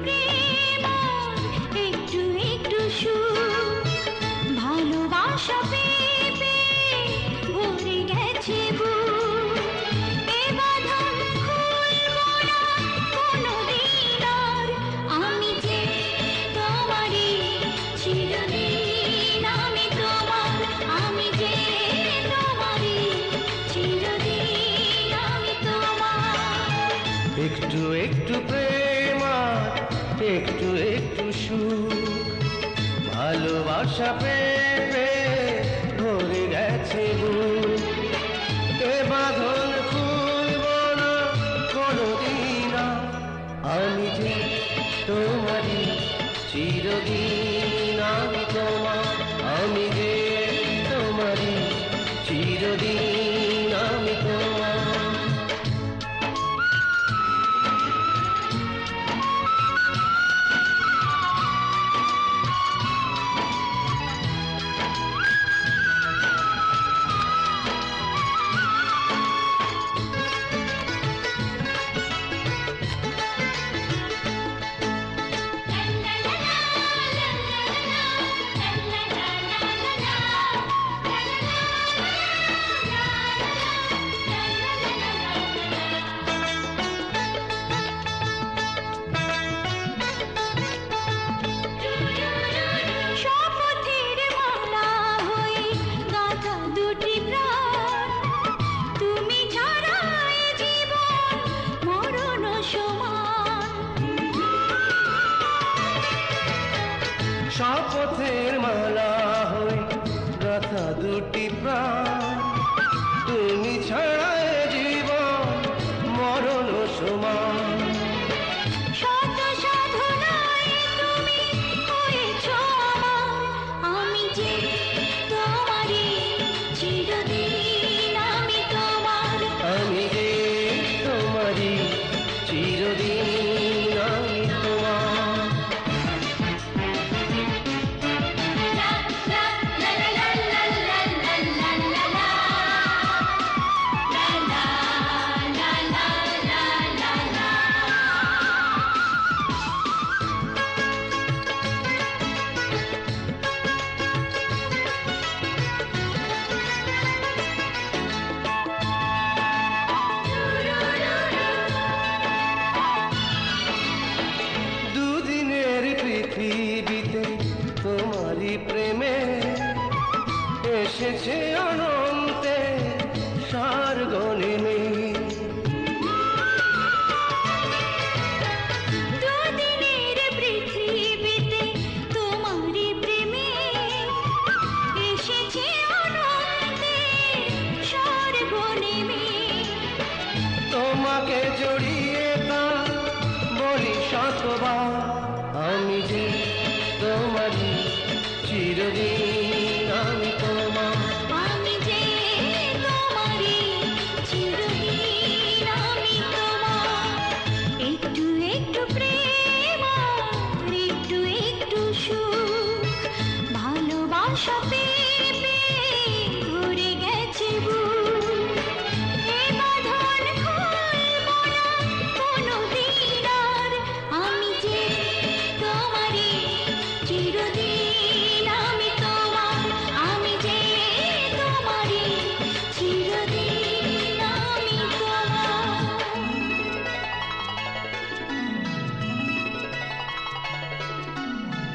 প্রেম আর একটু একটু সুখ, ভালোবাসা পেয়ে পেয়ে ভরে গেছে বুক। এ বাঁধন খুলবো না কোনোদিন আর, আমি যে তোমারই চিরদিন, আমি তোমার, আমি যে তোমারই চিরদিন, আমি তোমার। একটু একটু প্রেম আর একটু একটু সুখ, ভালোবাসা পেয়ে পেয়ে ভরে গেছে বুক। এ বাঁধন খুলব না কোনোদিন আর, আমি যে তোমারই চিরদিন, আমি তোমার, আমি যে তোমারই চিরদিন, আমি তোমার। শপথের মালা হয়ে গাঁথা দুটি প্রাণ, তুমি ছাড়া এ জীবন মরণ সমান। শপথের মালা হই গাথা দুটি প্রাণ, তুমি ছাড়া এ জীবন মরণ সমান। শত সাধনায় তুমি হয়েছ আমার, আমি যে তোমারই চিরদিন, আমি তোমার, আমি যে তোমারই চিরদিন, আমি তোমার। লা লা লা লা লা লা লা লা লা লা, লা লা লা লা লা লা লা। দুদিনের পৃথিবীতে তোমারই প্রেমে এসেছে অনন্তে স্বর্গ নেমে। দুদিনের পৃথিবীতে তোমারই প্রেমে এসেছে অনন্তে স্বর্গ নেমে। তোমাকে জড়িয়ে তা বলি শতবার, আমি যে তোমারই চিরদিন,